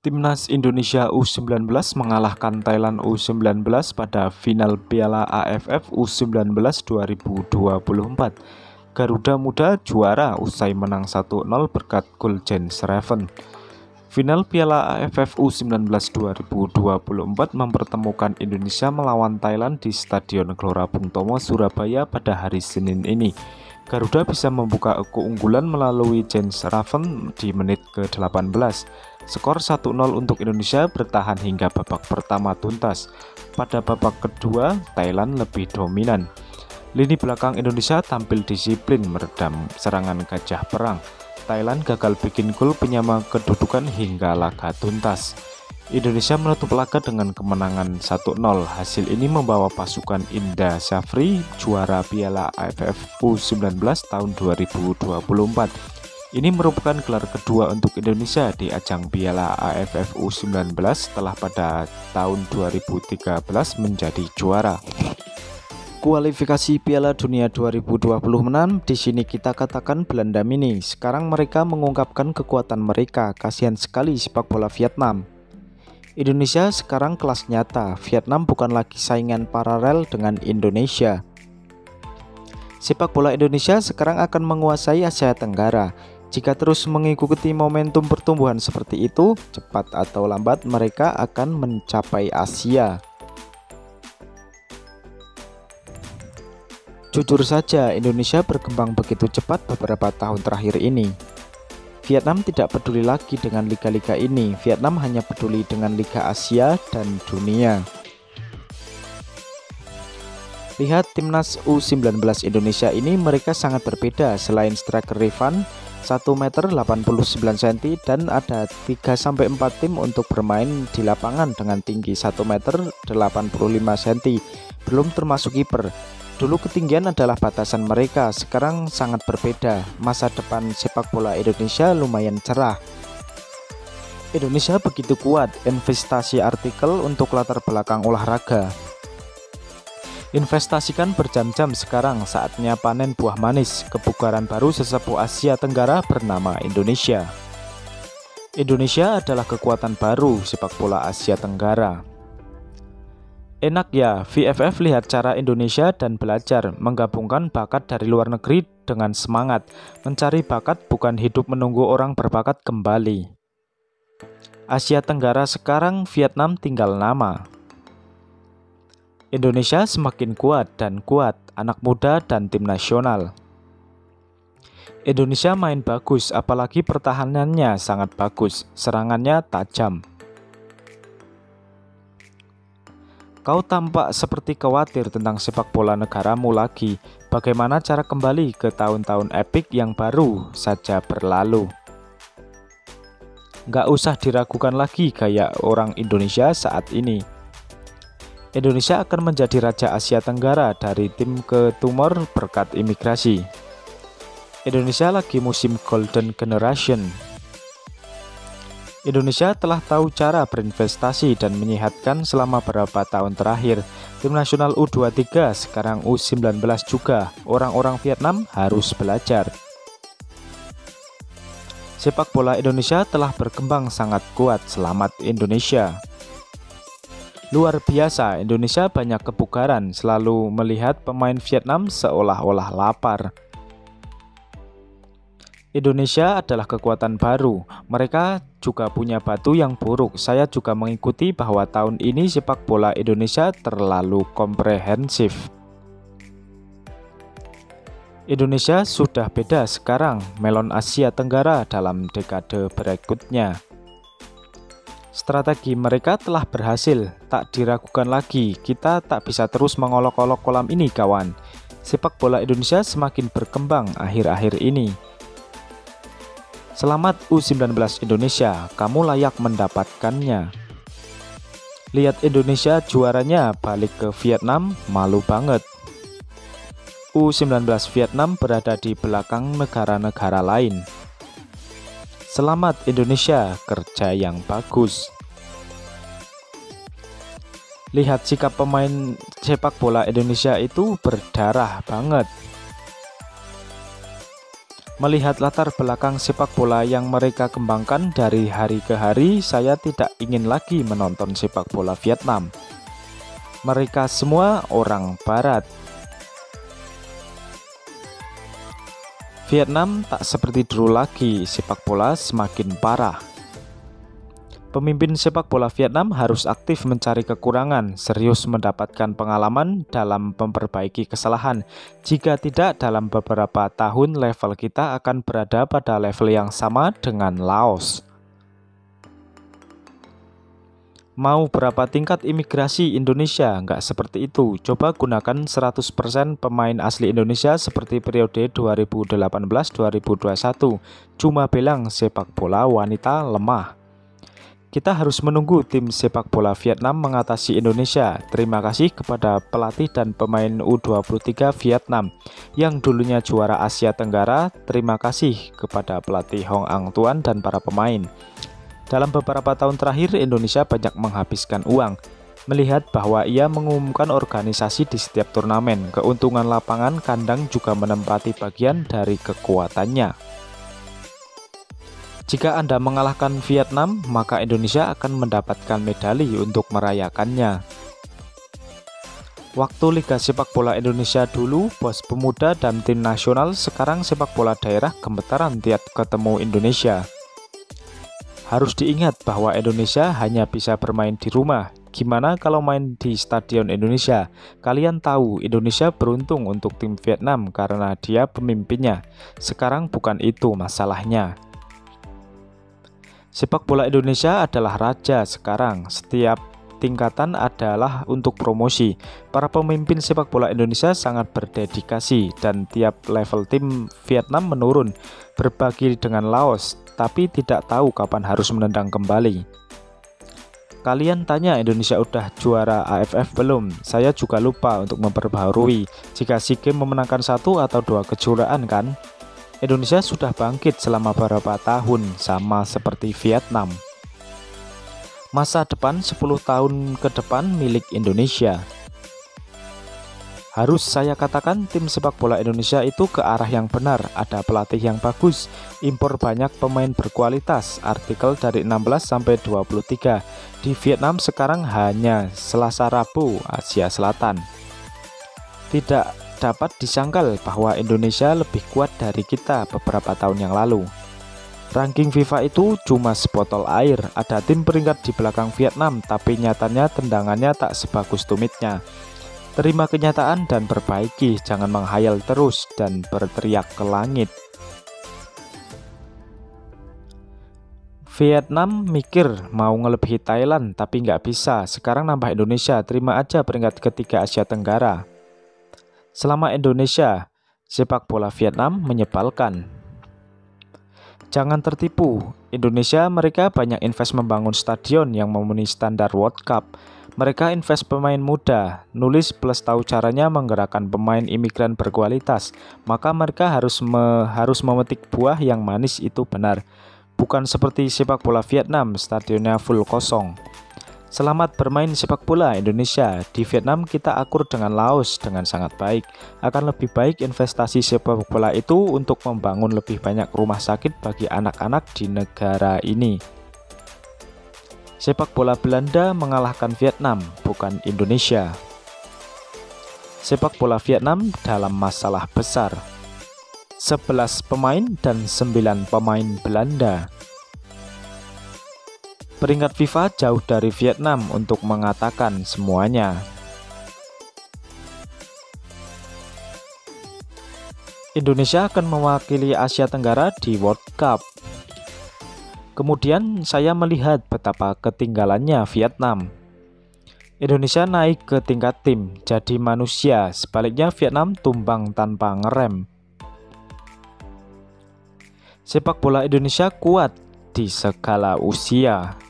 Timnas Indonesia U19 mengalahkan Thailand U19 pada final Piala AFF U19 2024. Garuda Muda juara usai menang 1-0 berkat gol Jens Schreven. Final Piala AFF U19 2024 mempertemukan Indonesia melawan Thailand di Stadion Gelora Bung Tomo, Surabaya pada hari Senin ini. Garuda bisa membuka keunggulan melalui Jens Schreven di menit ke-18. Skor 1-0 untuk Indonesia bertahan hingga babak pertama tuntas. Pada babak kedua, Thailand lebih dominan. Lini belakang Indonesia tampil disiplin meredam serangan gajah perang. Thailand gagal bikin gol penyama kedudukan hingga laga tuntas. Indonesia menutup laga dengan kemenangan 1-0. Hasil ini membawa pasukan Indra Syafri juara Piala AFF U19 tahun 2024. Ini merupakan gelar kedua untuk Indonesia di ajang Piala AFF U19 setelah pada tahun 2013 menjadi juara. Kualifikasi Piala Dunia 2026 di sini kita katakan Belanda mini. Sekarang mereka mengungkapkan kekuatan mereka. Kasihan sekali sepak bola Vietnam. Indonesia sekarang kelas nyata. Vietnam bukan lagi saingan paralel dengan Indonesia. Sepak bola Indonesia sekarang akan menguasai Asia Tenggara. Jika terus mengikuti momentum pertumbuhan seperti itu, cepat atau lambat mereka akan mencapai Asia. Jujur saja, Indonesia berkembang begitu cepat beberapa tahun terakhir ini. Vietnam tidak peduli lagi dengan liga-liga ini. Vietnam hanya peduli dengan Liga Asia dan dunia. Lihat timnas U19 Indonesia ini, mereka sangat berbeda. Selain striker Rifan 1 meter 89 cm dan ada 3-4 tim untuk bermain di lapangan dengan tinggi 1 meter 85 cm, belum termasuk kiper. Dulu ketinggian adalah batasan mereka, sekarang sangat berbeda. Masa depan sepak bola Indonesia lumayan cerah. Indonesia begitu kuat, investasi artikel untuk latar belakang olahraga. Investasikan berjam-jam sekarang, saatnya panen buah manis. Kebugaran baru sesepuh Asia Tenggara bernama Indonesia. Indonesia adalah kekuatan baru sepak bola Asia Tenggara. Enak ya, VFF lihat cara Indonesia dan belajar, menggabungkan bakat dari luar negeri dengan semangat. Mencari bakat bukan hidup menunggu orang berbakat kembali. Asia Tenggara sekarang Vietnam tinggal nama. Indonesia semakin kuat dan kuat, anak muda dan tim nasional. Indonesia main bagus, apalagi pertahanannya sangat bagus, serangannya tajam. Kau tampak seperti khawatir tentang sepak bola negaramu lagi. Bagaimana cara kembali ke tahun-tahun epik yang baru saja berlalu? Gak usah diragukan lagi gaya orang Indonesia saat ini. Indonesia akan menjadi raja Asia Tenggara dari tim ke tumor berkat imigrasi. Indonesia lagi musim Golden Generation. Indonesia telah tahu cara berinvestasi dan menyehatkan selama beberapa tahun terakhir. Tim nasional U23 sekarang U19 juga. Orang-orang Vietnam harus belajar. Sepak bola Indonesia telah berkembang sangat kuat. Selamat Indonesia. Luar biasa, Indonesia banyak kebugaran, selalu melihat pemain Vietnam seolah-olah lapar. Indonesia adalah kekuatan baru, mereka juga punya batu yang buruk. Saya juga mengikuti bahwa tahun ini sepak bola Indonesia terlalu komprehensif. Indonesia sudah beda sekarang, melon Asia Tenggara dalam dekade berikutnya. Strategi mereka telah berhasil, tak diragukan lagi. Kita tak bisa terus mengolok-olok kolam ini, kawan. Sepak bola Indonesia semakin berkembang akhir-akhir ini. Selamat U19 Indonesia, kamu layak mendapatkannya. Lihat Indonesia juaranya balik ke Vietnam, malu banget. U19 Vietnam berada di belakang negara-negara lain. Selamat Indonesia, kerja yang bagus. Lihat sikap pemain sepak bola Indonesia itu berdarah banget. Melihat latar belakang sepak bola yang mereka kembangkan dari hari ke hari, saya tidak ingin lagi menonton sepak bola Vietnam. Mereka semua orang Barat. Vietnam tak seperti dulu lagi, sepak bola semakin parah. Pemimpin sepak bola Vietnam harus aktif mencari kekurangan, serius mendapatkan pengalaman dalam memperbaiki kesalahan. Jika tidak, dalam beberapa tahun level kita akan berada pada level yang sama dengan Laos. Mau berapa tingkat imigrasi Indonesia? Nggak seperti itu. Coba gunakan 100% pemain asli Indonesia seperti periode 2018-2021. Cuma bilang sepak bola wanita lemah. Kita harus menunggu tim sepak bola Vietnam mengatasi Indonesia. Terima kasih kepada pelatih dan pemain U23 Vietnam yang dulunya juara Asia Tenggara. Terima kasih kepada pelatih Hong Ang Tuan dan para pemain. Dalam beberapa tahun terakhir, Indonesia banyak menghabiskan uang. Melihat bahwa ia mengumumkan organisasi di setiap turnamen, keuntungan lapangan kandang juga menempati bagian dari kekuatannya. Jika Anda mengalahkan Vietnam, maka Indonesia akan mendapatkan medali untuk merayakannya. Waktu Liga Sepak Bola Indonesia dulu, bos pemuda dan tim nasional, sekarang sepak bola daerah gemetaran tiap ketemu Indonesia. Harus diingat bahwa Indonesia hanya bisa bermain di rumah. Gimana kalau main di Stadion Indonesia? Kalian tahu Indonesia beruntung untuk tim Vietnam karena dia pemimpinnya. Sekarang bukan itu masalahnya. Sepak bola Indonesia adalah raja sekarang. Setiap tingkatan adalah untuk promosi. Para pemimpin sepak bola Indonesia sangat berdedikasi dan tiap level tim Vietnam menurun, berbagi dengan Laos, tapi tidak tahu kapan harus menendang kembali. Kalian tanya Indonesia udah juara AFF belum? Saya juga lupa untuk memperbaharui. Jika SEA Games memenangkan 1 atau 2 kejuaraan kan? Indonesia sudah bangkit selama beberapa tahun, sama seperti Vietnam. Masa depan 10 tahun ke depan milik Indonesia. Harus saya katakan tim sepak bola Indonesia itu ke arah yang benar. Ada pelatih yang bagus, impor banyak pemain berkualitas. Artikel dari 16-23. Di Vietnam sekarang hanya Selasa Rabu Asia Selatan. Tidak dapat disangkal bahwa Indonesia lebih kuat dari kita beberapa tahun yang lalu. Ranking FIFA itu cuma sebotol air. Ada tim peringkat di belakang Vietnam, tapi nyatanya tendangannya tak sebagus tumitnya. Terima kenyataan dan perbaiki, jangan menghayal terus dan berteriak ke langit. Vietnam mikir mau ngelebihi Thailand, tapi nggak bisa. Sekarang nambah Indonesia, terima aja peringkat ketiga Asia Tenggara. Selama Indonesia, sepak bola Vietnam menyebalkan. Jangan tertipu, Indonesia mereka banyak invest membangun stadion yang memenuhi standar World Cup. Mereka invest pemain muda, nulis plus tahu caranya menggerakkan pemain imigran berkualitas. Maka mereka harus memetik buah yang manis itu benar. Bukan seperti sepak bola Vietnam, stadionnya full kosong. Selamat bermain sepak bola Indonesia. Di Vietnam kita akur dengan Laos dengan sangat baik. Akan lebih baik investasi sepak bola itu untuk membangun lebih banyak rumah sakit bagi anak-anak di negara ini. Sepak bola Belanda mengalahkan Vietnam, bukan Indonesia. Sepak bola Vietnam dalam masalah besar. 11 pemain dan 9 pemain Belanda. Peringkat FIFA jauh dari Vietnam untuk mengatakan semuanya. Indonesia akan mewakili Asia Tenggara di World Cup. Kemudian saya melihat betapa ketinggalannya Vietnam. Indonesia naik ke tingkat tim, jadi manusia. Sebaliknya Vietnam tumbang tanpa ngerem. Sepak bola Indonesia kuat di segala usia.